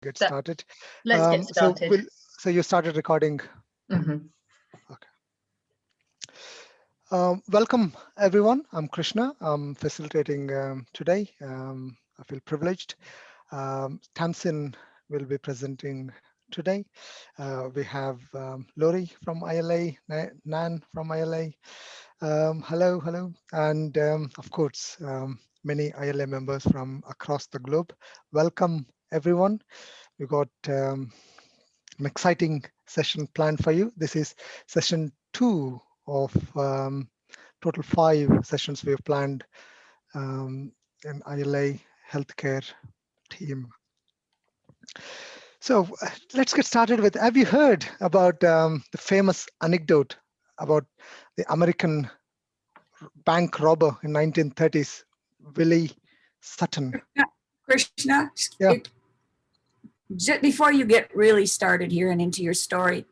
Get So started. let's get started. So you started recording. Mm-hmm. Okay. Welcome everyone. I'm Krishna. I'm facilitating today. I feel privileged. Tamsin will be presenting today. We have Lori from ILA, Nan from ILA. Hello, and of course many ILA members from across the globe. Welcome everyone. We got an exciting session planned for you. This is session 2 of total 5 sessions we have planned in ILA healthcare team. So let's get started with, have you heard about the famous anecdote about the American bank robber in 1930s, Willie Sutton? Krishna, Yeah. Before you get really started here and into your story,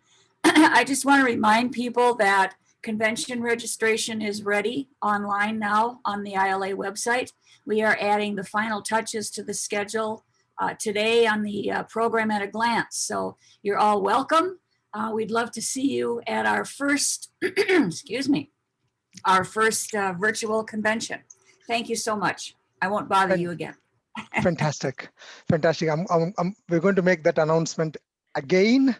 I just want to remind people that convention registration is ready online now on the ILA website. We are adding the final touches to the schedule today on the program at a glance. So you're all welcome. We'd love to see you at our first, excuse me, our first virtual convention. Thank you so much. I won't bother you again. Fantastic. We're going to make that announcement again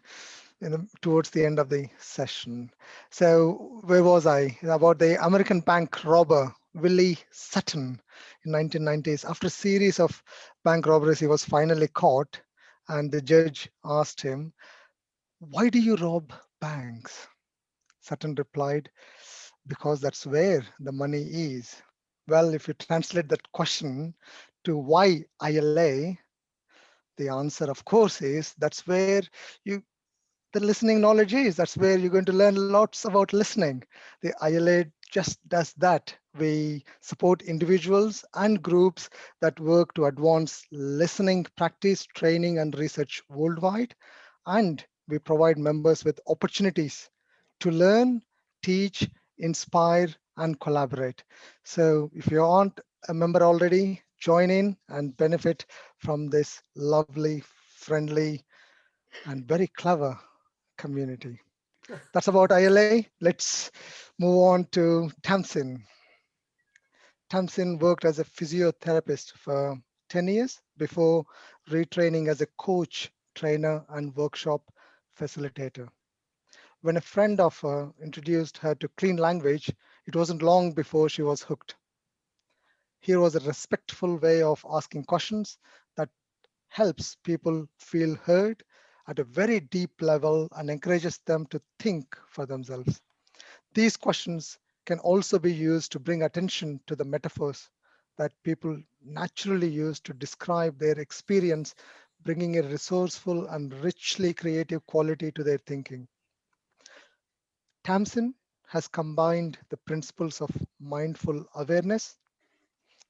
towards the end of the session. So where was I? About the American bank robber, Willie Sutton, in 1990s. After a series of bank robberies, he was finally caught, and the judge asked him, "Why do you rob banks?" Sutton replied, "Because that's where the money is." Well, if you translate that question to why ILA, the answer, of course, is that's where the listening knowledge is. That's where you're going to learn lots about listening. The ILA just does that. We support individuals and groups that work to advance listening practice, training, and research worldwide. And we provide members with opportunities to learn, teach, inspire, and collaborate. So if you aren't a member already, join in and benefit from this lovely, friendly, and very clever community. That's about ILA. Let's move on to Tamsin. Tamsin worked as a physiotherapist for 10 years before retraining as a coach, trainer, and workshop facilitator. When a friend of her introduced her to clean language, it wasn't long before she was hooked. Here was a respectful way of asking questions that helps people feel heard at a very deep level and encourages them to think for themselves. These questions can also be used to bring attention to the metaphors that people naturally use to describe their experience, bringing a resourceful and richly creative quality to their thinking. Tamsin has combined the principles of mindful awareness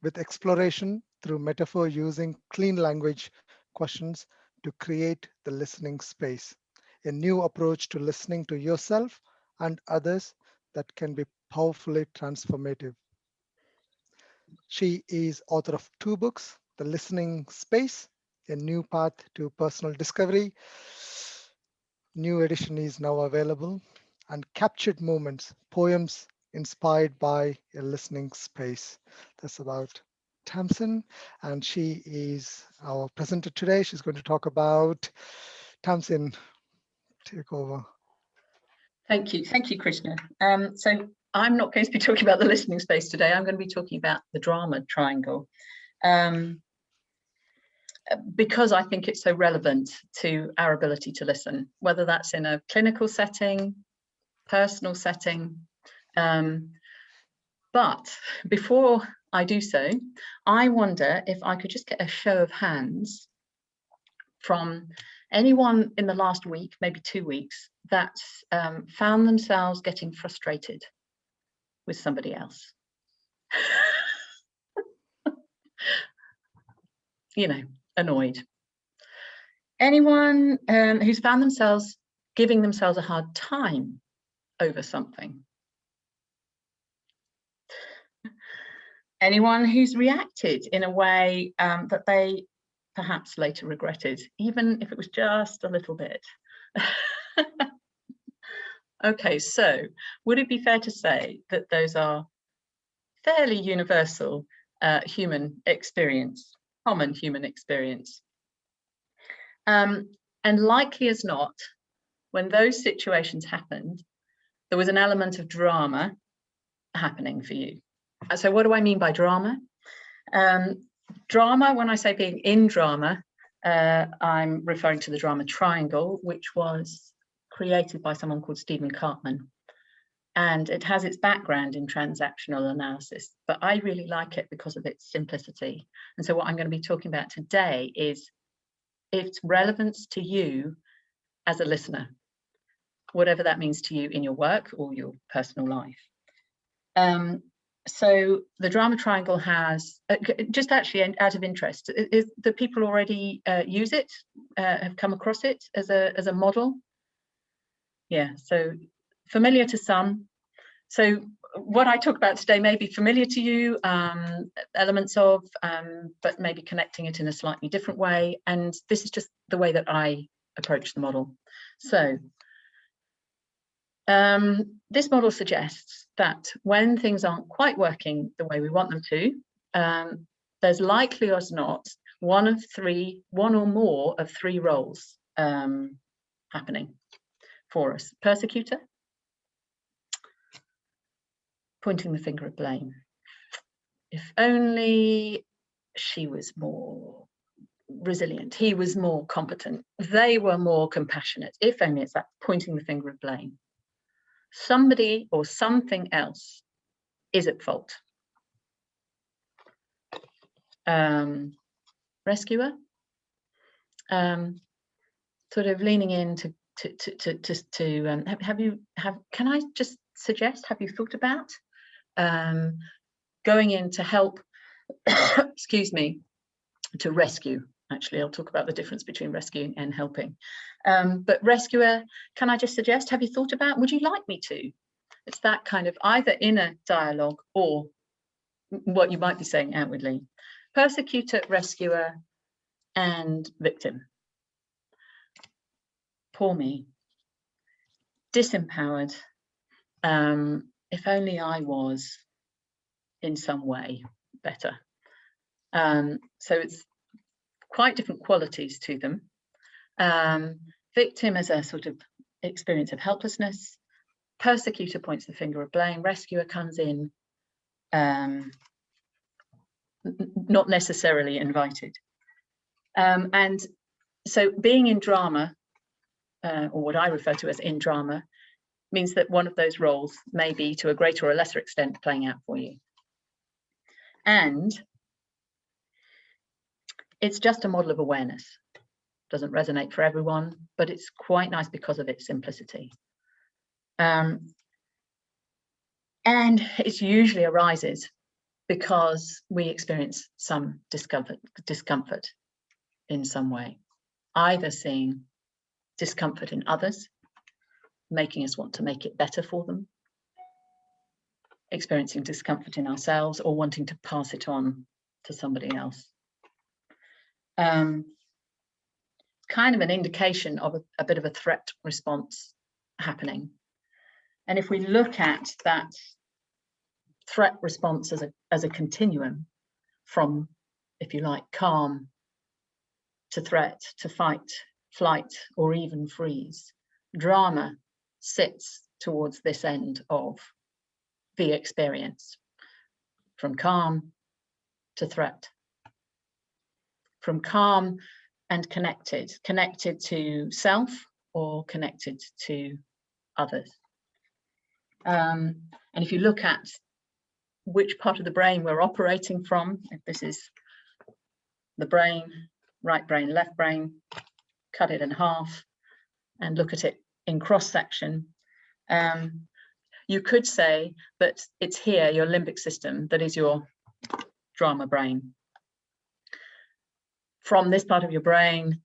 with exploration through metaphor using clean language questions to create the listening space, a new approach to listening to yourself and others that can be powerfully transformative. She is author of 2 books, The Listening Space, A New Path to Personal Discovery. New edition is now available, and Captured Moments, poems inspired by a listening space. That's about Tamsin, and she is our presenter today. She's going to talk about Tamsin. Take over. Thank you, Krishna. So I'm not going to be talking about the listening space today. I'm going to be talking about the drama triangle, because I think it's so relevant to our ability to listen, whether that's in a clinical setting, personal setting. But before I do so, I wonder if I could just get a show of hands from anyone in the last week, maybe 2 weeks, that found themselves getting frustrated with somebody else. You know, annoyed. Anyone who's found themselves giving themselves a hard time over something? Anyone who's reacted in a way that they perhaps later regretted, even if it was just a little bit. Okay, so would it be fair to say that those are fairly universal human experience, common human experience? And likely as not, when those situations happened, there was an element of drama happening for you. So what do I mean by drama? Drama, when I say being in drama, I'm referring to the drama triangle, which was created by someone called Stephen Cartman. And it has its background in transactional analysis, but I really like it because of its simplicity. And so what I'm going to be talking about today is its relevance to you as a listener, whatever that means to you in your work or your personal life. So the drama triangle has, just actually out of interest, is the people already use it, have come across it as a model? Yeah, so familiar to some. So what I talk about today may be familiar to you, elements of, but maybe connecting it in a slightly different way. And this is just the way that I approach the model. So this model suggests that when things aren't quite working the way we want them to, there's likely as not one or more of three roles happening for us. Persecutor, pointing the finger of blame. If only she was more resilient, he was more competent, they were more compassionate. If only it's that pointing the finger of blame. Somebody or something else is at fault. Rescuer, sort of leaning in can I just suggest, have you thought about going in to help, excuse me, to rescue? Actually, I'll talk about the difference between rescuing and helping. But rescuer, can I just suggest, have you thought about, would you like me to? It's that kind of either inner dialogue or what you might be saying outwardly. Persecutor, rescuer, and victim. Poor me. Disempowered. If only I was in some way better. So it's quite different qualities to them. Victim is a sort of experience of helplessness. Persecutor points the finger of blame. Rescuer comes in, not necessarily invited. And so being in drama, or what I refer to as in drama, means that one of those roles may be to a greater or lesser extent playing out for you. And it's just a model of awareness. Doesn't resonate for everyone, but it's quite nice because of its simplicity. And it usually arises because we experience some discomfort in some way, either seeing discomfort in others, making us want to make it better for them, experiencing discomfort in ourselves, or wanting to pass it on to somebody else. Kind of an indication of a bit of a threat response happening. And if we look at that threat response as a continuum from, if you like, calm to threat to fight, flight, or even freeze, drama sits towards this end of the experience, from calm to threat, from calm and connected to self or connected to others. And if you look at which part of the brain we're operating from, if this is the brain, right brain, left brain, cut it in half and look at it in cross section, you could say that it's here, your limbic system, that is your drama brain. From this part of your brain,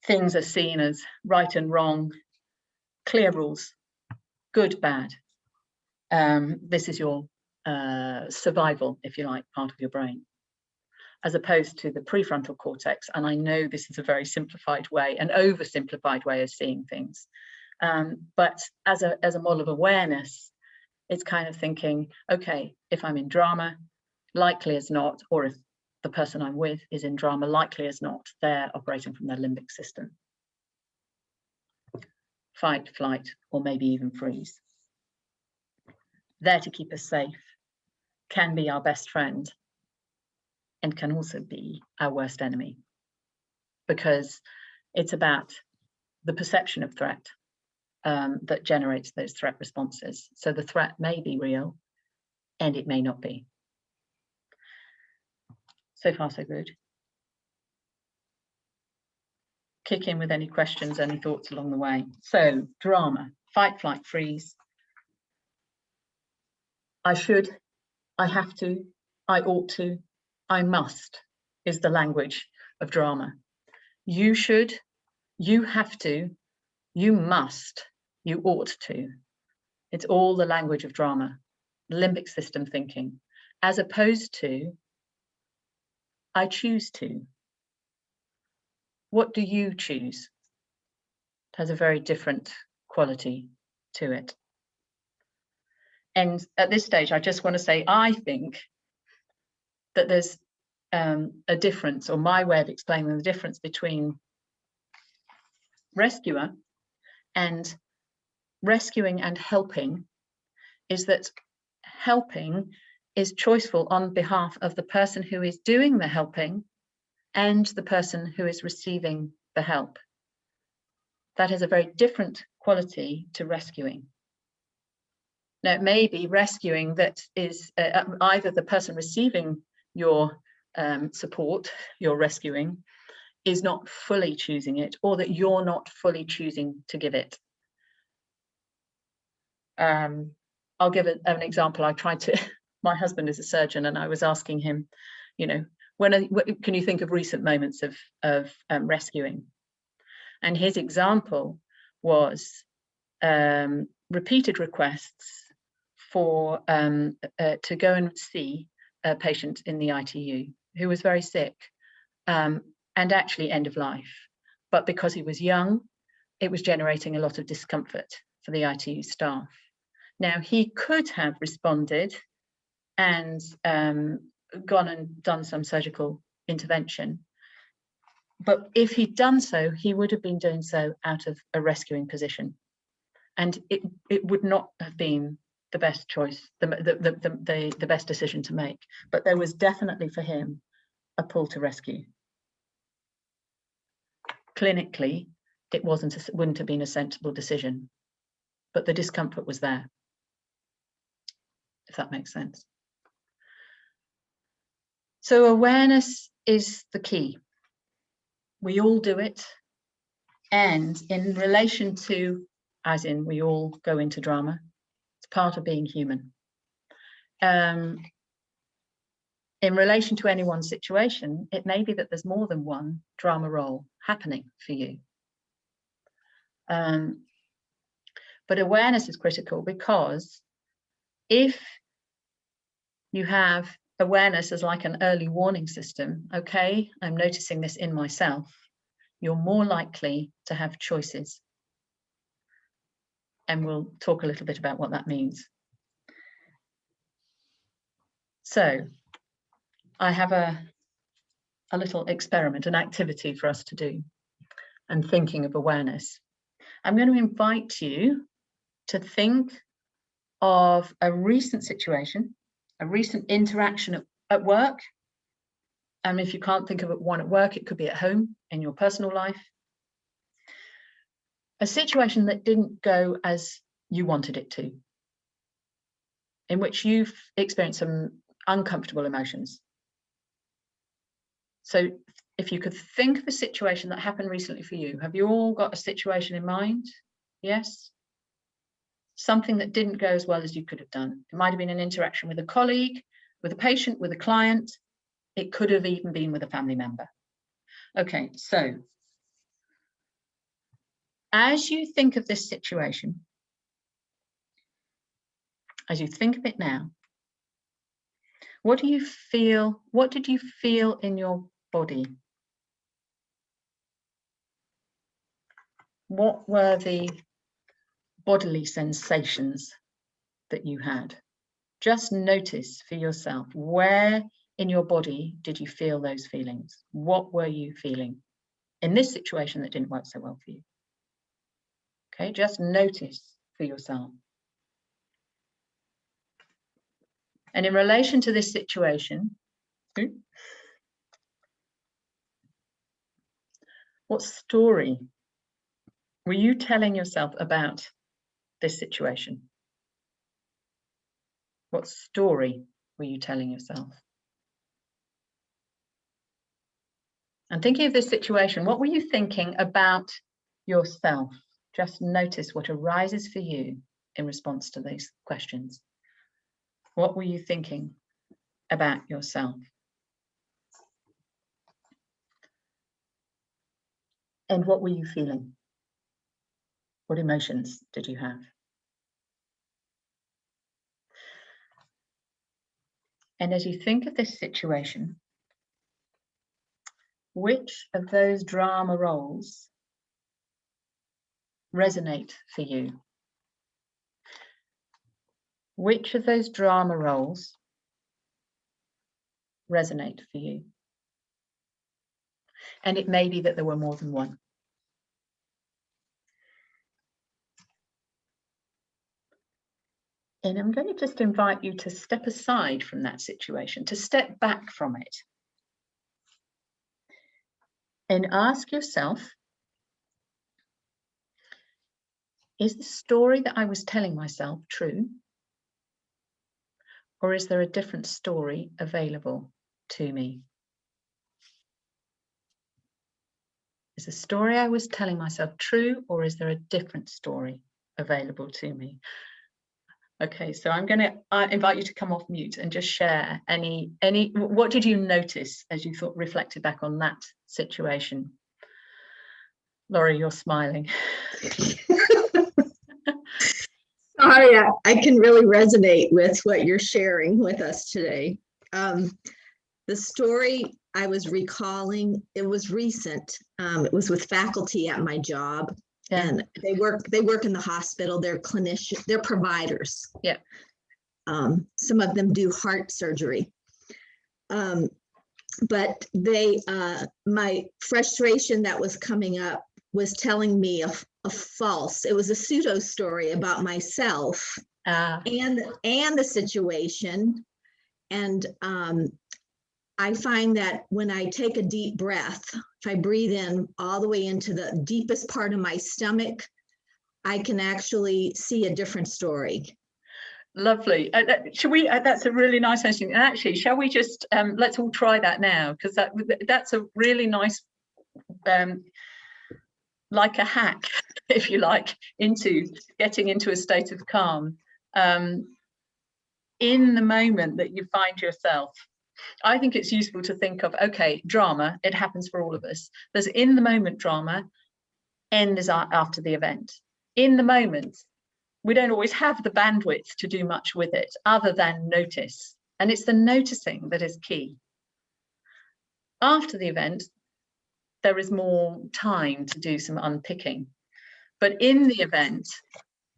things are seen as right and wrong, clear rules, good, bad. This is your survival, if you like, part of your brain. as opposed to the prefrontal cortex. And I know this is a very simplified way, an oversimplified way of seeing things. But as a model of awareness, it's kind of thinking, okay, if I'm in drama, likely as not, or if the person I'm with is in drama, likely as not, they're operating from their limbic system. Fight, flight, or maybe even freeze. There to keep us safe, can be our best friend, and can also be our worst enemy, because it's about the perception of threat that generates those threat responses. So the threat may be real, and it may not be. So far, so good. Kick in with any questions, any thoughts along the way. So drama, fight, flight, freeze. I should, I have to, I ought to, I must is the language of drama. You should, you have to, you must, you ought to. It's all the language of drama, limbic system thinking, as opposed to I choose to. What do you choose? It has a very different quality to it. And at this stage, I just want to say, I think that there's a difference, or my way of explaining the difference between rescuer and rescuing and helping is that helping is choiceful on behalf of the person who is doing the helping and the person who is receiving the help. That has a very different quality to rescuing. Now, it may be rescuing that is either the person receiving your support, your rescuing, is not fully choosing it, or that you're not fully choosing to give it. I'll give an example. I tried to, my husband is a surgeon, and I was asking him, you know, when can you think of recent moments of rescuing? And his example was repeated requests for to go and see a patient in the ITU who was very sick and actually end of life. But because he was young, it was generating a lot of discomfort for the ITU staff. Now, he could have responded and gone and done some surgical intervention. But if he'd done so, he would have been doing so out of a rescuing position. And it would not have been the best choice, the best decision to make. But there was definitely for him a pull to rescue. Clinically, it wouldn't have been a sensible decision, but the discomfort was there, if that makes sense. So awareness is the key. We all do it. And in relation to, as in we all go into drama, it's part of being human. In relation to any one situation, it may be that there's more than one drama role happening for you. But awareness is critical, because if you have awareness as like an early warning system, okay, I'm noticing this in myself, you're more likely to have choices. And we'll talk a little bit about what that means. So I have a little experiment, an activity for us to do, and thinking of awareness. I'm going to invite you to think of a recent situation, a recent interaction at work. And if you can't think of one at work, it could be at home, in your personal life. A situation that didn't go as you wanted it to, in which you've experienced some uncomfortable emotions. So if you could think of a situation that happened recently for you, have you all got a situation in mind? Yes? Something that didn't go as well as you could have done. It might have been an interaction with a colleague, with a patient, with a client. It could have even been with a family member. Okay, so as you think of this situation, as you think of it now, What do you feel? What did you feel in your body? What were the bodily sensations that you had? Just notice for yourself, where in your body did you feel those feelings? What were you feeling in this situation that didn't work so well for you? Okay, just notice for yourself. And in relation to this situation, what story were you telling yourself about this situation? What story were you telling yourself? And thinking of this situation, what were you thinking about yourself? Just notice what arises for you in response to these questions. What were you thinking about yourself? And what were you feeling? What emotions did you have? And as you think of this situation, which of those drama roles resonate for you? Which of those drama roles resonate for you? And it may be that there were more than one. And I'm going to just invite you to step aside from that situation, to step back from it, and ask yourself, is the story that I was telling myself true? Or is there a different story available to me? Is the story I was telling myself true, or is there a different story available to me? Okay, so I'm going to invite you to come off mute and just share what did you notice as you reflected back on that situation? Laurie, you're smiling. Sorry, I can really resonate with what you're sharing with us today. The story I was recalling, it was recent. It was with faculty at my job. Yeah. And they work in the hospital. They're clinicians, they're providers. Yeah. Some of them do heart surgery. But my frustration that was coming up was telling me a false, it was a pseudo story about myself and the situation. And I find that when I take a deep breath, if I breathe in all the way into the deepest part of my stomach, I can actually see a different story. Lovely. Should we? That's a really nice thing. And actually, shall we just let's all try that now, because that's a really nice, like a hack, if you like, into getting into a state of calm in the moment that you find yourself. I think it's useful to think of, okay, drama, it happens for all of us. There's in the moment drama, end is after the event. In the moment, we don't always have the bandwidth to do much with it other than notice. And it's the noticing that is key. After the event, there is more time to do some unpicking. But in the event,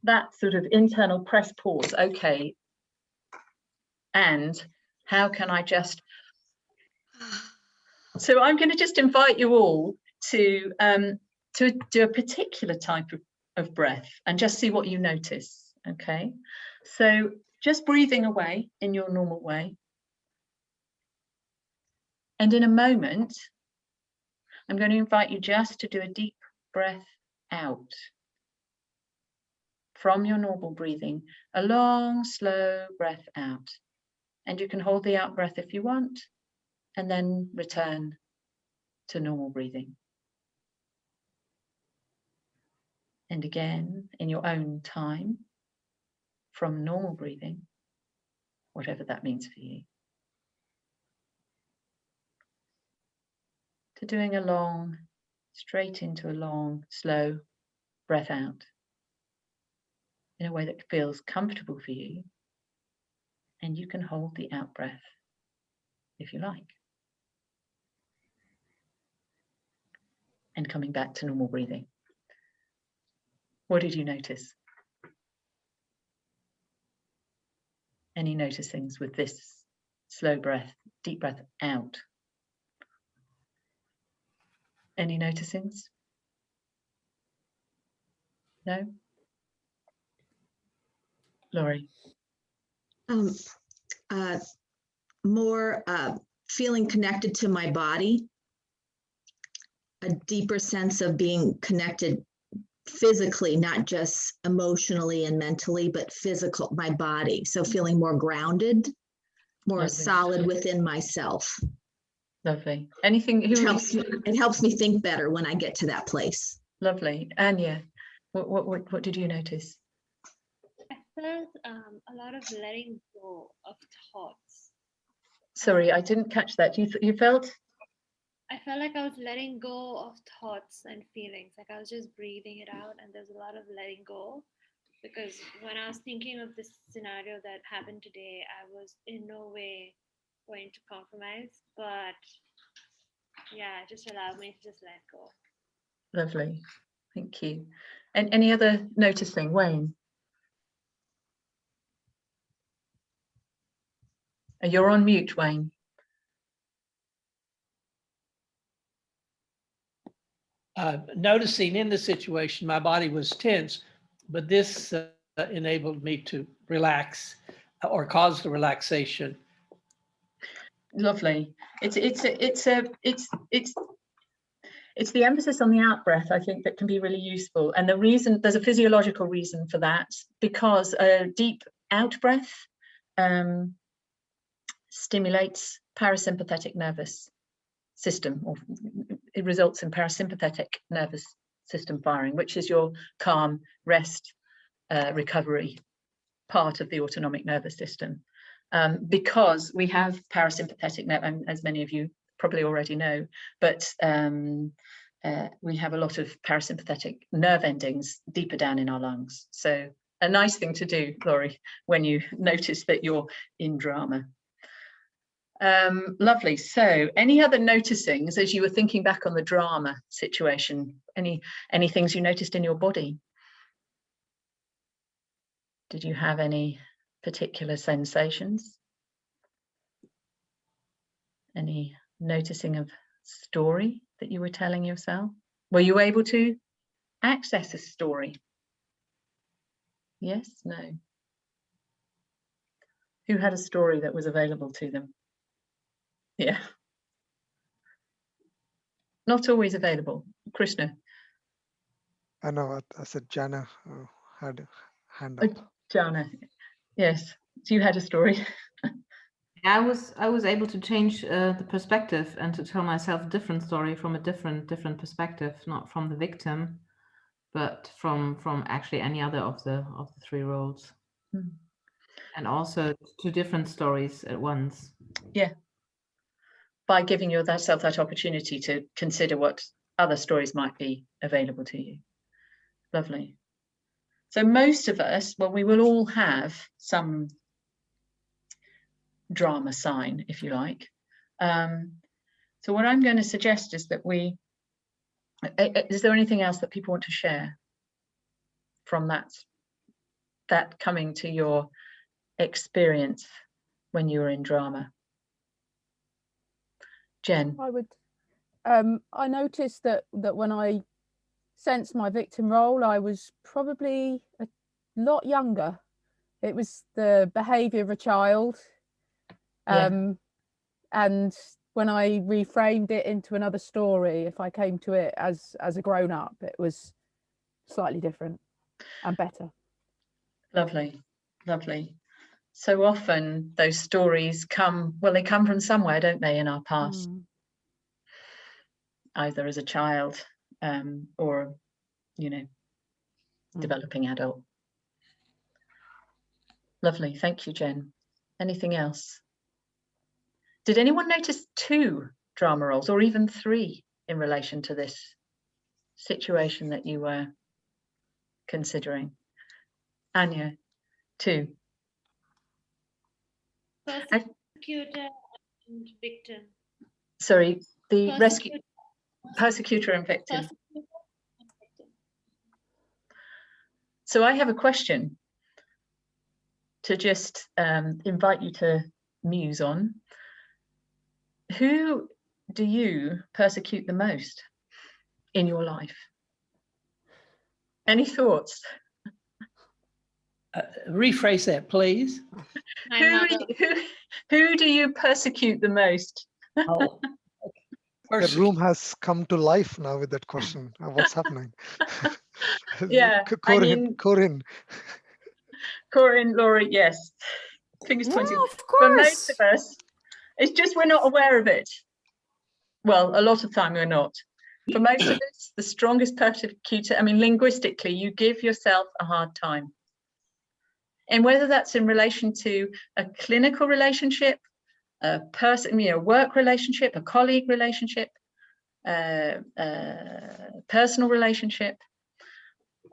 that sort of internal press pause, okay, and how can I just... So I'm going to just invite you all to do a particular type of breath and just see what you notice, okay? So just breathing away in your normal way. And in a moment, I'm going to invite you just to do a deep breath out from your normal breathing, a long, slow breath out. And you can hold the out breath if you want, and then return to normal breathing. And again, in your own time, from normal breathing, whatever that means for you, to doing a long, straight into a long, slow breath out in a way that feels comfortable for you. And you can hold the out breath if you like. And coming back to normal breathing. What did you notice? Any noticings with this slow breath, deep breath out? Any noticings? No? Laurie? More feeling connected to my body, a deeper sense of being connected physically, not just emotionally and mentally, but physical, my body. So feeling more grounded, more Lovely. solid within myself. Lovely. Anything? It helps me think better when I get to that place. Lovely. Anya, what did you notice? I felt a lot of letting go of thoughts. Sorry, I didn't catch that. You felt? I felt like I was letting go of thoughts and feelings. Like I was just breathing it out, and there's a lot of letting go. Because when I was thinking of this scenario that happened today, I was in no way going to compromise. But yeah, it just allowed me to just let go. Lovely. Thank you. And any other noticing, Wayne? You're on mute, Wayne. Noticing in the situation, my body was tense, but this enabled me to relax or caused the relaxation. Lovely. It's the emphasis on the out breath, I think, that can be really useful. And the reason, there's a physiological reason for that, because a deep out breath stimulates parasympathetic nervous system, or it results in parasympathetic nervous system firing, which is your calm, rest, recovery part of the autonomic nervous system. Because we have parasympathetic nerve, and as many of you probably already know, but we have a lot of parasympathetic nerve endings deeper down in our lungs. So a nice thing to do, Laurie, when you notice that you're in drama. Lovely. So any other noticings as you were thinking back on the drama situation? Any things you noticed in your body? Did you have any particular sensations? Any noticing of story that you were telling yourself? Were you able to access a story? Yes, no? Who had a story that was available to them? Yeah. Not always available. Krishna. I know, I said Jana had a hand up. Jana, yes. So you had a story. I was able to change the perspective and to tell myself a different story from a different perspective, not from the victim, but from actually any other of the three roles. Mm. And also two different stories at once. Yeah. By giving yourself that opportunity to consider what other stories might be available to you. Lovely. So most of us, well, we will all have some drama sign, if you like. So what I'm going to suggest is that is there anything else that people want to share from that coming to your experience when you were in drama? Jen? I noticed that when I sensed my victim role, I was probably a lot younger. It was the behavior of a child. Yeah. And when I reframed it into another story, if I came to it as a grown-up, it was slightly different and better. Lovely, lovely. So often those stories they come from somewhere, don't they, in our past? Either as a child or, developing adult. Lovely, thank you, Jen. Anything else? Did anyone notice 2 drama roles or even 3 in relation to this situation that you were considering? Anya, 2. Persecutor, And victim. Sorry, the rescue, Persecutor. persecutor and victim. Persecutor and victim. So I have a question to just invite you to muse on. Who do you persecute the most in your life? Any thoughts? Rephrase that, please. My mother. Who do you persecute the most? Oh, The room has come to life now with that question. What's happening? Yeah, Corinne. Corinne, Laurie, yes. Fingers Yeah, pointing. of For most course. of us, it's just we're not aware of it. Well, a lot of time we're not. For most of us, the strongest persecutor, I mean, linguistically, you give yourself a hard time. And whether that's in relation to a clinical relationship, a person, work relationship, a colleague relationship, personal relationship.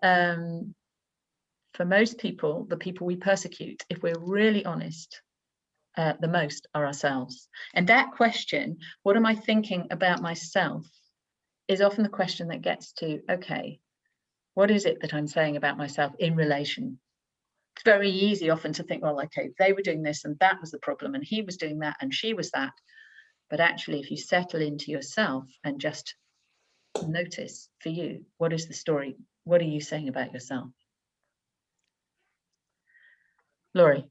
For most people, the people we persecute, if we're really honest, the most are ourselves. And that question, what am I thinking about myself, is often the question that gets to, okay, what is it that I'm saying about myself in relation? It's very easy often to think, well, okay, they were doing this and that was the problem, and he was doing that and she was that. But actually, if you settle into yourself and just notice for you, what is the story? What are you saying about yourself? Laurie.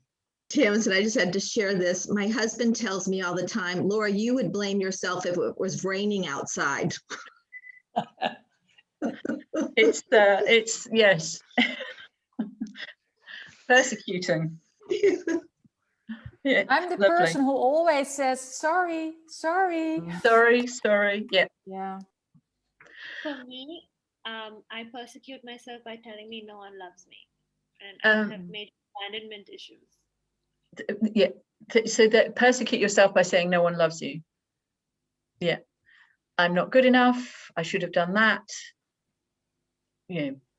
Tamsin, I just had to share this. My husband tells me all the time, Laura, you would blame yourself if it was raining outside. It's yes. Persecuting. Yeah, I'm the lovely. person who always says, sorry. Sorry. Yeah. Yeah. For me, I persecute myself by telling me no one loves me, and I have made abandonment issues. Yeah. So that persecute yourself by saying no one loves you. Yeah. I'm not good enough. I should have done that.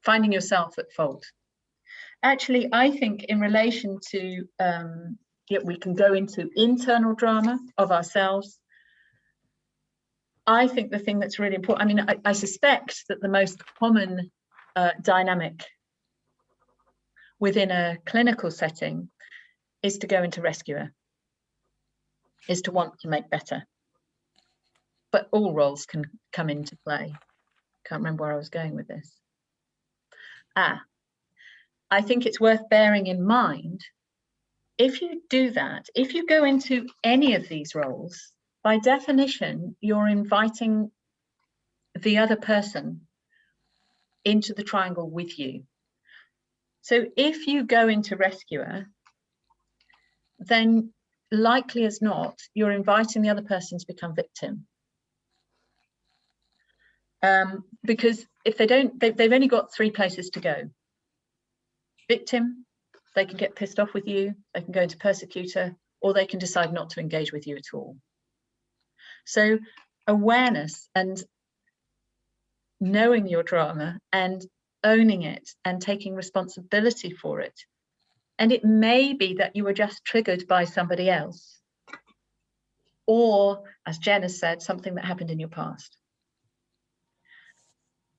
Finding yourself at fault. Actually, I think in relation to, we can go into internal drama of ourselves. I think the thing that's really important, I mean, I suspect that the most common dynamic within a clinical setting is to go into rescuer, is to want to make better. But all roles can come into play. Can't remember where I was going with this. I think it's worth bearing in mind, if you do that, if you go into any of these roles, by definition, you're inviting the other person into the triangle with you. So if you go into rescuer, then likely as not, you're inviting the other person to become victim. Because if they don't, they've only got 3 places to go. Victim, they can get pissed off with you, they can go into persecutor, or they can decide not to engage with you at all. So awareness and knowing your drama and owning it and taking responsibility for it. And it may be that you were just triggered by somebody else, or, as Jen has said, something that happened in your past.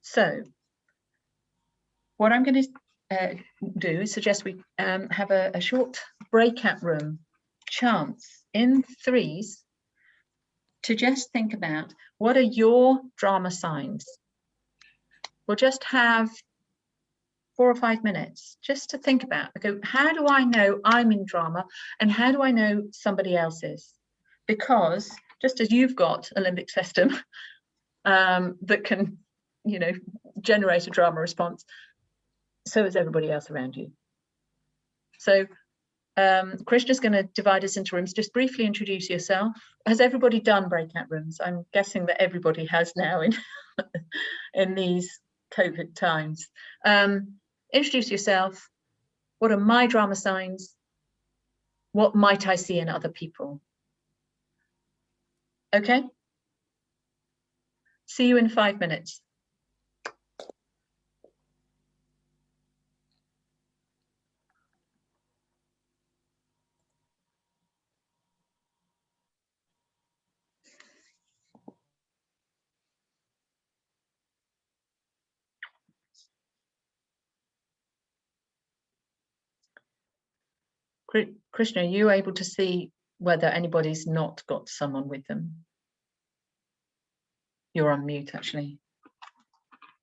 So what I'm going to do is suggest we have a short breakout room chance in 3s to just think about, what are your drama signs? We'll just have 4 or 5 minutes just to think about, okay, how do I know I'm in drama, and how do I know somebody else is? Because just as you've got a limbic system that can, generate a drama response, so is everybody else around you. So Krishna's going to divide us into rooms. Just briefly introduce yourself. Has everybody done breakout rooms? I'm guessing that everybody has now in these COVID times. Introduce yourself. What are my drama signs? What might I see in other people? Okay. See you in 5 minutes. Krishna, are you able to see whether anybody's not got someone with them? You're on mute, actually.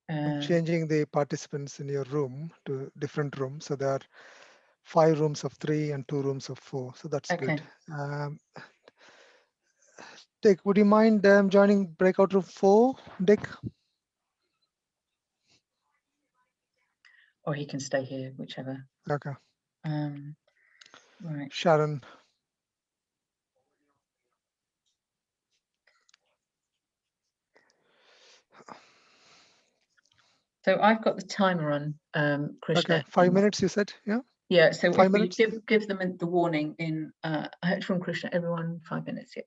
I'm changing the participants in your room to different rooms. So there are 5 rooms of 3 and 2 rooms of 4. So that's Okay. good. Dick, would you mind joining breakout room 4, Dick? Or he can stay here, whichever. Okay. Right. Sharon. So I've got the timer on, Krishna. Okay, 5 minutes you said, yeah? Yeah, so 5 if we minutes? give them the warning in, from Krishna, everyone 5 minutes, yeah.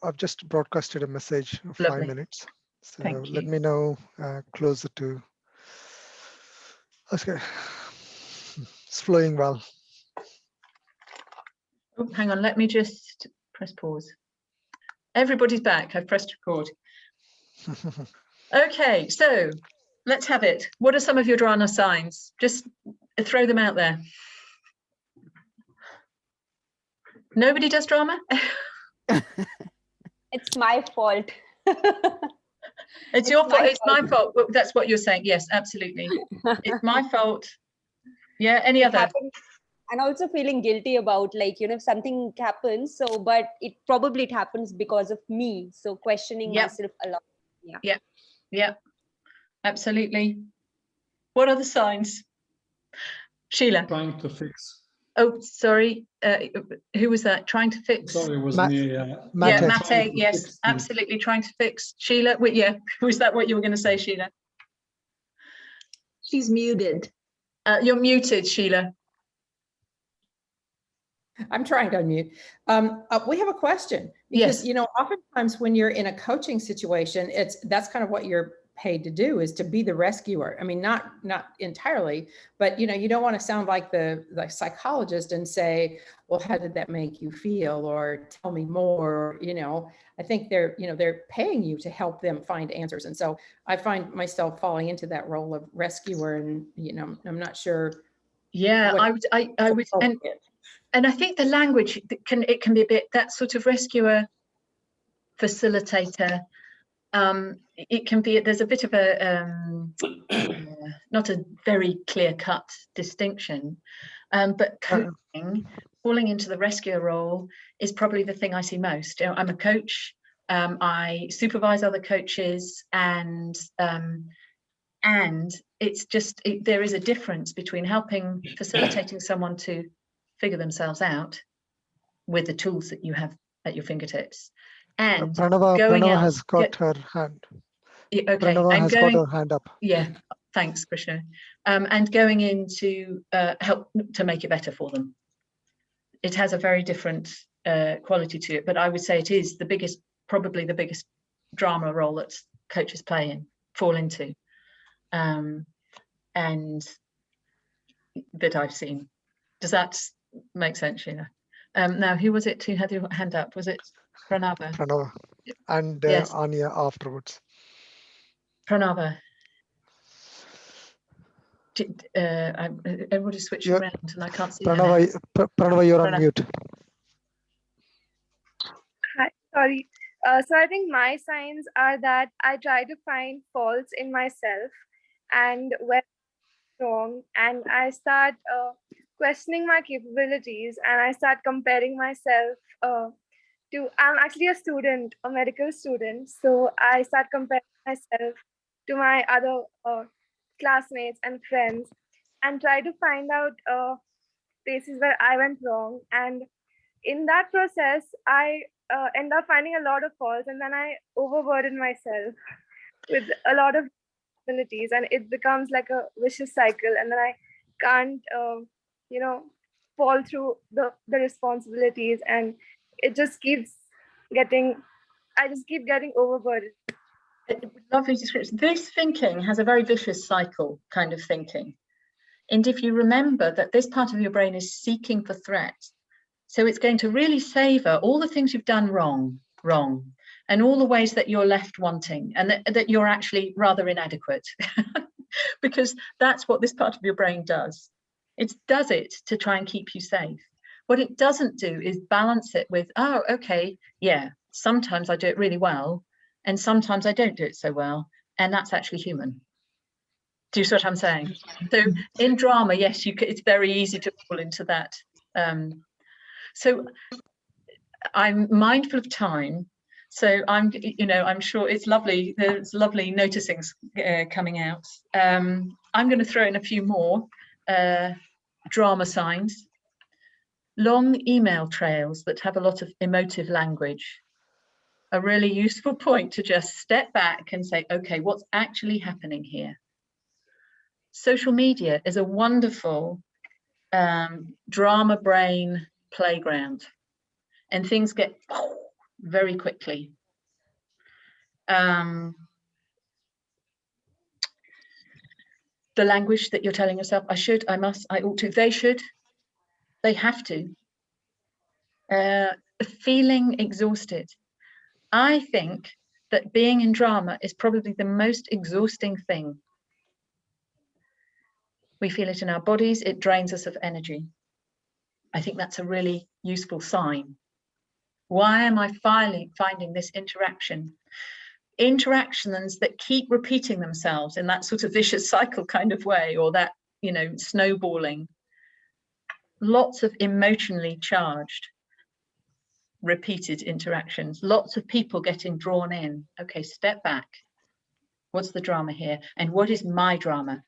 I've just broadcasted a message of 5 Lovely. minutes. So Thank let you. me know closer to, okay. It's flowing well. Oh, hang on, let me just press pause. Everybody's back, I've pressed record. Okay, so let's have it. What are some of your dhrana signs? Just throw them out there. Nobody does drama? It's my fault. It's your fault. It's my fault. Well, that's what you're saying. Yes, absolutely. It's my fault. Yeah, any other? And also feeling guilty about, like, you know, if something happens, so, but it probably happens because of me. So questioning myself a lot. Yeah. Yeah, absolutely. What are the signs? Sheila. Trying to fix. Oh, sorry. Who was that? Trying to fix? Sorry, it was me. Yeah, Mate, yes, absolutely. Trying to fix. Sheila, wait, yeah. Was that what you were going to say, Sheila? She's muted. You're muted, Sheila. I'm trying to unmute. We have a question because, you know, oftentimes when you're in a coaching situation, that's kind of what you're paid to do, is to be the rescuer. I mean, not entirely, but, you know, you don't want to sound like the psychologist and say, well, how did that make you feel? Or tell me more. You know, I think they're paying you to help them find answers. And so I find myself falling into that role of rescuer, and, you know, I'm not sure. Yeah, I would, and I think the language can be a bit, that sort of rescuer, facilitator. It can be, there's a bit of a not a very clear-cut distinction, but coaching, falling into the rescuer role is probably the thing I see most. You know, I'm a coach. I supervise other coaches, and it's just there is a difference between facilitating someone to figure themselves out with the tools that you have at your fingertips, and Pranava has got her hand. Okay, Pranava has got her hand up. Yeah, thanks, Krishna. And going in to help to make it better for them. It has a very different quality to it, but I would say it is probably the biggest drama role that coaches fall into, and that I've seen. Does that make sense, Sheila? Now, who was it who had your hand up? Was it Pranava? Pranava. And yes. Anya afterwards. Pranava. Everybody switch around and I can't see Pranava, Pranava, you're on mute. Hi, sorry. So I think my signs are that I try to find faults in myself and where I'm wrong, and I start questioning my capabilities, and I start comparing myself I'm actually a student, a medical student, so I start comparing myself to my other classmates and friends, and try to find out places where I went wrong. And in that process, I end up finding a lot of faults, and then I overburden myself with a lot of abilities, and it becomes like a vicious cycle, and then I can't fall through the responsibilities, and it just keeps getting overburdened. Lovely description. This thinking has a very vicious cycle kind of thinking, and if you remember that this part of your brain is seeking for threat, so it's going to really savor all the things you've done wrong, and all the ways that you're left wanting, and that you're actually rather inadequate, because that's what this part of your brain does. It does it to try and keep you safe. What it doesn't do is balance it with, oh, okay, yeah, sometimes I do it really well, and sometimes I don't do it so well, and that's actually human. Do you see what I'm saying? So in drama, yes, it's very easy to fall into that. So I'm mindful of time. So I'm sure it's lovely. There's lovely noticings coming out. I'm going to throw in a few more drama signs. Long email trails that have a lot of emotive language. A really useful point to just step back and say, okay, what's actually happening here? Social media is a wonderful drama brain playground, and things get very quickly. The language that you're telling yourself, I should, I must, I ought to, they should, they have to. Feeling exhausted. I think that being in drama is probably the most exhausting thing. We feel it in our bodies, it drains us of energy. I think that's a really useful sign. Why am I finding this interaction? Interactions that keep repeating themselves in that sort of vicious cycle kind of way, or that, snowballing. Lots of emotionally charged, repeated interactions. Lots of people getting drawn in. Okay, step back. What's the drama here? And what is my drama?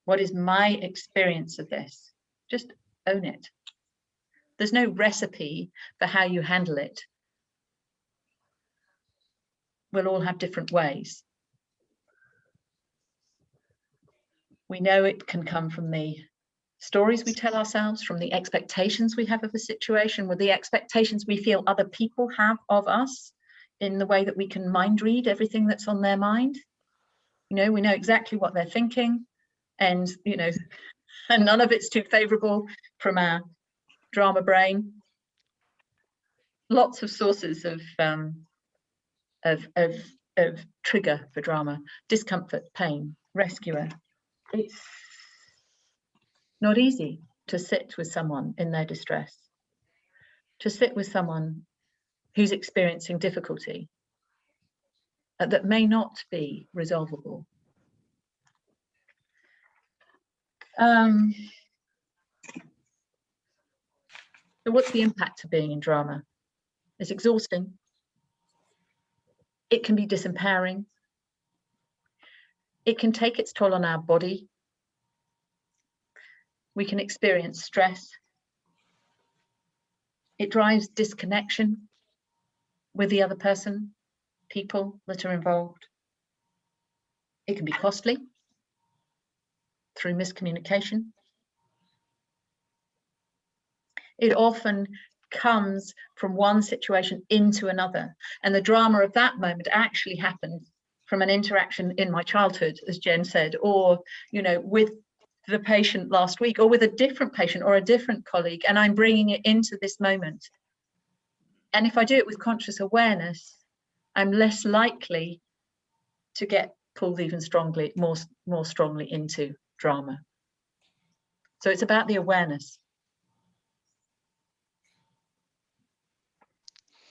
What is my experience of this? Just own it. There's no recipe for how you handle it. We'll all have different ways. We know it can come from the stories we tell ourselves, from the expectations we have of a situation, with the expectations we feel other people have of us, in the way that we can mind read everything that's on their mind. We know exactly what they're thinking, and and none of it's too favorable from our drama brain. Lots of sources of trigger for drama: discomfort, pain, rescuer. It's not easy to sit with someone in their distress, to sit with someone who's experiencing difficulty that may not be resolvable. So what's the impact of being in drama? It's exhausting. It can be disempowering. It can take its toll on our body. We can experience stress. It drives disconnection with the other person, people that are involved. It can be costly through miscommunication. It often comes from one situation into another, and the drama of that moment actually happened from an interaction in my childhood, as Jen said, or with the patient last week, or with a different patient or a different colleague, and I'm bringing it into this moment. And if I do it with conscious awareness, I'm less likely to get pulled even more strongly into drama. So it's about the awareness.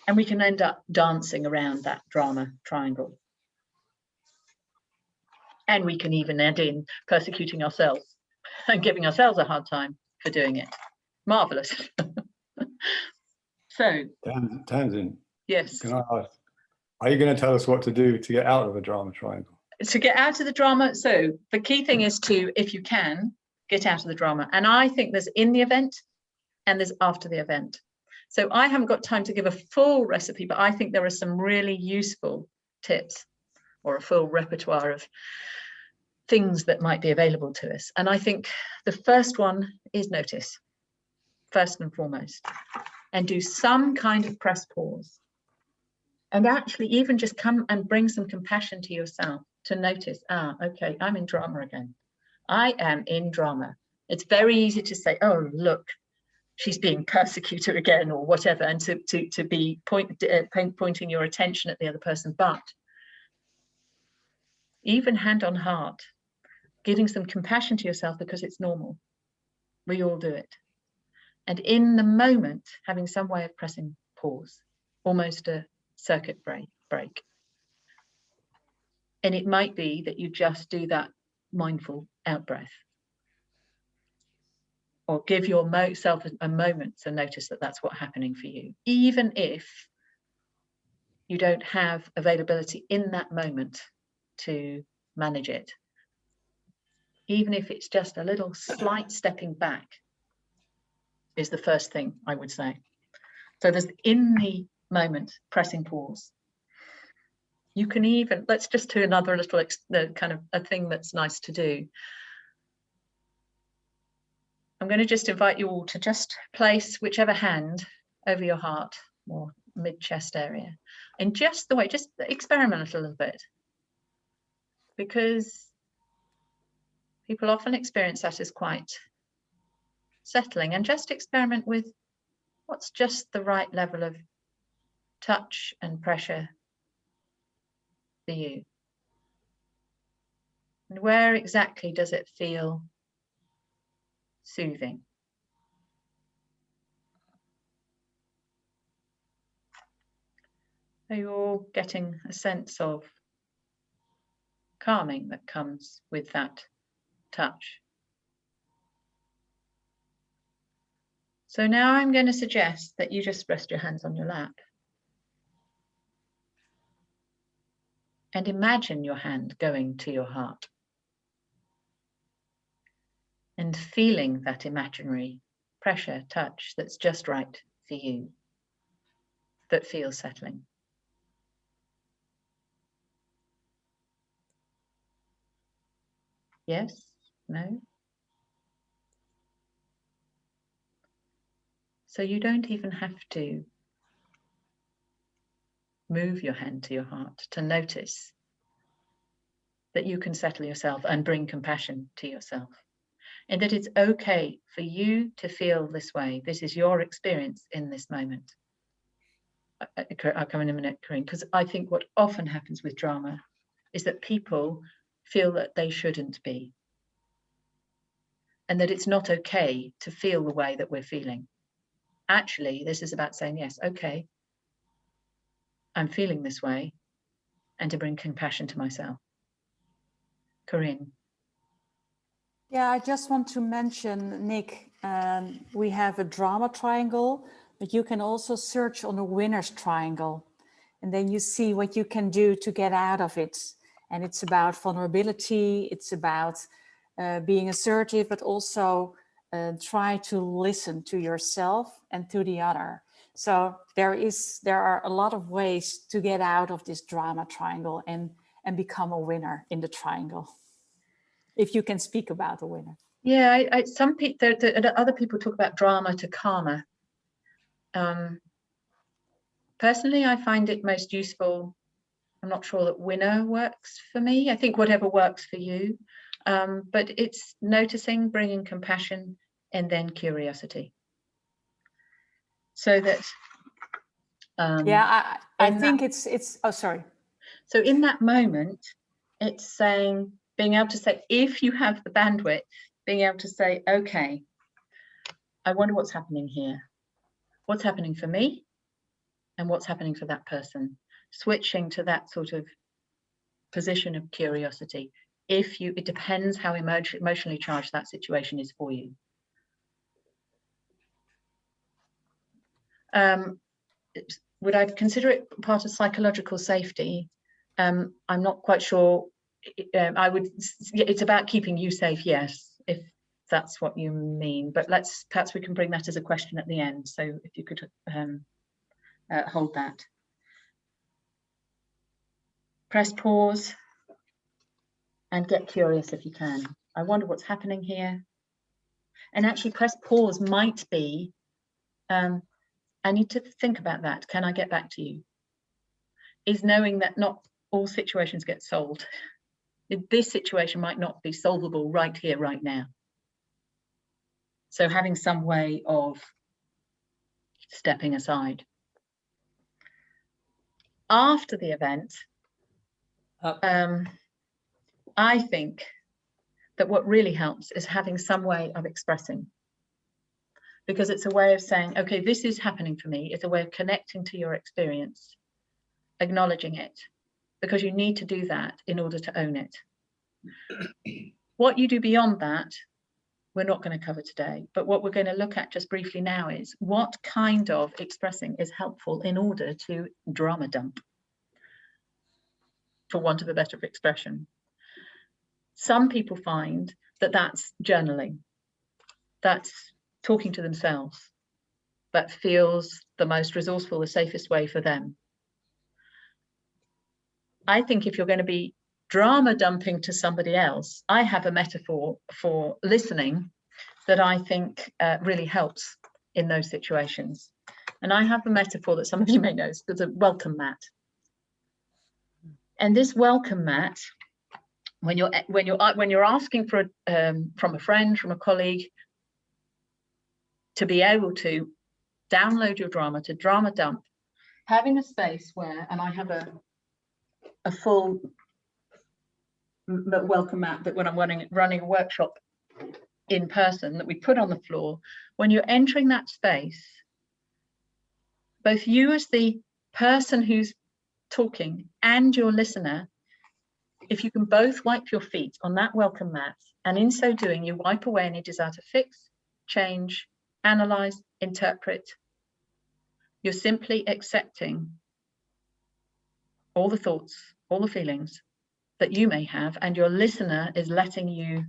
And we can end up dancing around that drama triangle. And we can even end in persecuting ourselves and giving ourselves a hard time for doing it. Marvelous. So, Tamsin. Yes. Can I ask, are you going to tell us what to do to get out of a drama triangle? To get out of the drama, so the key thing is to, if you can, get out of the drama. And I think there's in the event and there's after the event. So I haven't got time to give a full recipe, but I think there are some really useful tips, or a full repertoire of things that might be available to us. And I think the first one is notice, first and foremost, and do some kind of press pause. And actually even just come and bring some compassion to yourself to notice, okay, I'm in drama again. I am in drama. It's very easy to say, oh, look, she's being persecuted again, or whatever, and to be pointing your attention at the other person. But even hand on heart, giving some compassion to yourself, because it's normal. We all do it. And in the moment, having some way of pressing pause, almost a circuit break. And it might be that you just do that mindful out breath, or give yourself a moment to notice that that's what's happening for you, even if you don't have availability in that moment to manage it. Even if it's just a little slight stepping back is the first thing I would say. So there's in the moment, pressing pause. You can even, let's just do another little kind of a thing that's nice to do. I'm going to just invite you all to just place whichever hand over your heart or mid-chest area. And just the way, just experiment a little bit. Because people often experience that as quite settling, and just experiment with what's just the right level of touch and pressure for you. And where exactly does it feel soothing? Are you all getting a sense of calming that comes with that touch? So now I'm going to suggest that you just rest your hands on your lap and imagine your hand going to your heart and feeling that imaginary pressure, touch that's just right for you, that feels settling. Yes? No? So you don't even have to move your hand to your heart to notice that you can settle yourself and bring compassion to yourself. And that it's okay for you to feel this way. This is your experience in this moment. I'll come in a minute, Corinne, because I think what often happens with drama is that people feel that they shouldn't be. And that it's not okay to feel the way that we're feeling. Actually, this is about saying, yes, okay, I'm feeling this way, and to bring compassion to myself. Corinne. Yeah, I just want to mention, Nick, we have a drama triangle, but you can also search on the winner's triangle. And then you see what you can do to get out of it. And it's about vulnerability, it's about being assertive, but also try to listen to yourself and to the other. So there are a lot of ways to get out of this drama triangle and become a winner in the triangle. If you can speak about a winner. Yeah, some people, other people talk about drama to karma. Personally, I find it most useful. I'm not sure that winner works for me. I think whatever works for you, but it's noticing, bringing compassion, and then curiosity. So that. Yeah, I think it's. Oh, sorry. So in that moment, it's saying, being able to say, if you have the bandwidth, being able to say, okay, I wonder what's happening here. What's happening for me and what's happening for that person? Switching to that sort of position of curiosity. It depends how emotionally charged that situation is for you. Would I consider it part of psychological safety? I'm not quite sure. It's about keeping you safe, yes, if that's what you mean, but perhaps we can bring that as a question at the end. So if you could hold that. Press pause and get curious if you can. I wonder what's happening here. And actually press pause might be, I need to think about that. Can I get back to you? Is knowing that not all situations get solved. This situation might not be solvable right here, right now. So having some way of stepping aside. After the event, I think that what really helps is having some way of expressing. because it's a way of saying, okay, this is happening for me. It's a way of connecting to your experience, acknowledging it, because you need to do that in order to own it. What you do beyond that, we're not going to cover today, but what we're going to look at just briefly now is what kind of expressing is helpful in order to drama dump, for want of a better expression. Some people find that that's journaling, that's talking to themselves, that feels the most resourceful, the safest way for them. I think if you're going to be drama dumping to somebody else, I have a metaphor for listening that I think really helps in those situations. And I have a metaphor that some of you may know, it's a welcome mat. And this welcome mat, when you're asking for from a friend, from a colleague, to be able to download your drama, to drama dump, having a space where, and I have a full welcome mat that when I'm running a workshop in person that we put on the floor, when you're entering that space, both you as the person who's talking and your listener, if you can both wipe your feet on that welcome mat, and in so doing, you wipe away any desire to fix, change, analyze, interpret, you're simply accepting all the thoughts, all the feelings that you may have, and your listener is letting you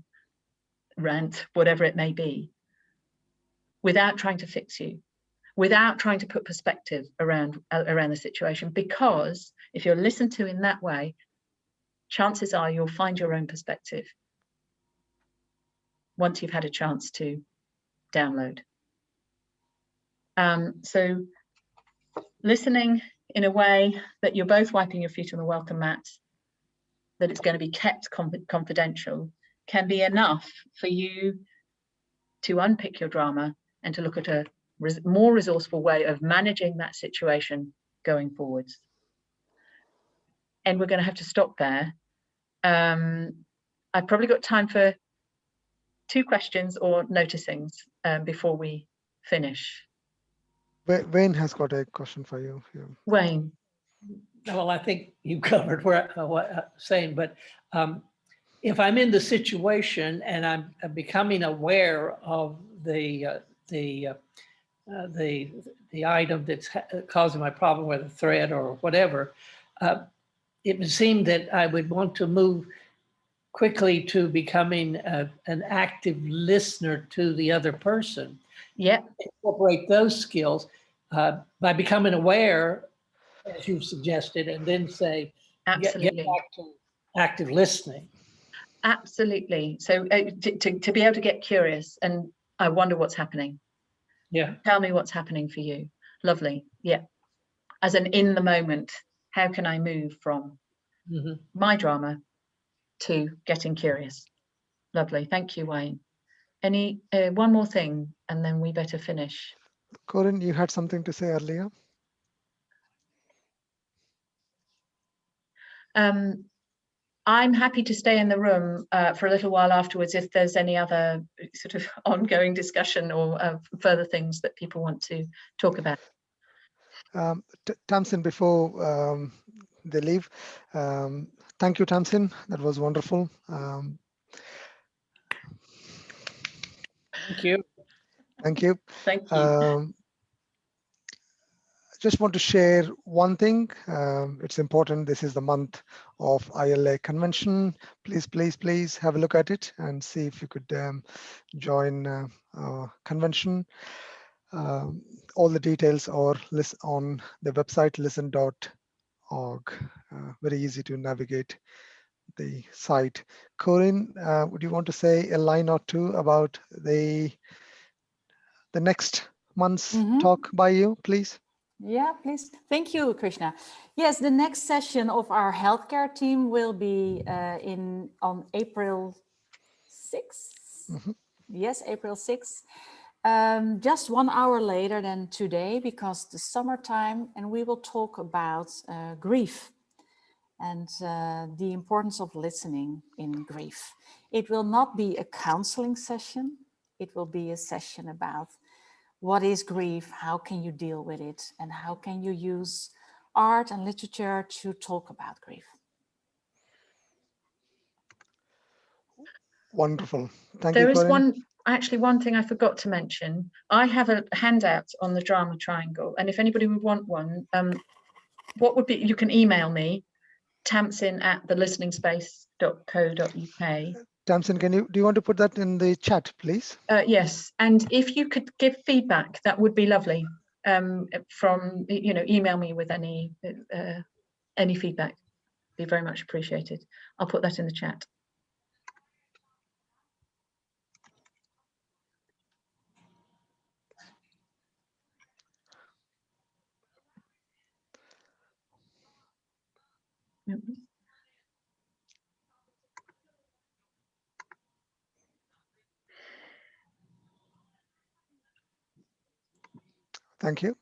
rant, whatever it may be, without trying to fix you, without trying to put perspective around the situation. Because if you're listened to in that way, chances are you'll find your own perspective once you've had a chance to download. So listening in a way that you're both wiping your feet on the welcome mat, that it's going to be kept confidential, can be enough for you to unpick your drama and to look at a more resourceful way of managing that situation going forwards. And we're going to have to stop there. I've probably got time for 2 questions or noticings before we finish. Wayne has got a question for you. Wayne. Well, I think you covered what I'm saying, but if I'm in the situation and I'm becoming aware of the item that's causing my problem, whether threat or whatever, it would seem that I would want to move quickly to becoming an active listener to the other person. Yeah. Incorporate those skills by becoming aware, as you've suggested, and then say, absolutely, get back to active listening. Absolutely. So to be able to get curious and I wonder what's happening. Yeah. Tell me what's happening for you. Lovely. Yeah. As an in the moment, how can I move from my drama to getting curious? Lovely. Thank you, Wayne. Any one more thing and then we better finish. Corinne, you had something to say earlier. I'm happy to stay in the room for a little while afterwards if there's any other sort of ongoing discussion or further things that people want to talk about. Tamsin, before they leave, thank you, Tamsin. That was wonderful. Thank you. Thank you. Thank you. Just want to share one thing. It's important. This is the month of ILA convention. Please have a look at it and see if you could join our convention. All the details are on the website listen.org. Very easy to navigate the site. Corinne, would you want to say a line or two about the next month's talk by you, please? Yeah, please. Thank you, Krishna. Yes, the next session of our healthcare team will be on April 6th. Yes, April 6th. Just 1 hour later than today because the summertime, and we will talk about grief and the importance of listening in grief. It will not be a counseling session. It will be a session about what is grief? How can you deal with it? And how can you use art and literature to talk about grief? Wonderful. Thank you, There is Corinne. one thing I forgot to mention. I have a handout on the drama triangle, and if anybody would want one, what would be, you can email me, tamsin@thelisteningspace.co.uk. Tamsin, do you want to put that in the chat, please? Yes, and if you could give feedback, that would be lovely. From, email me with any feedback. Be very much appreciated. I'll put that in the chat. Thank you.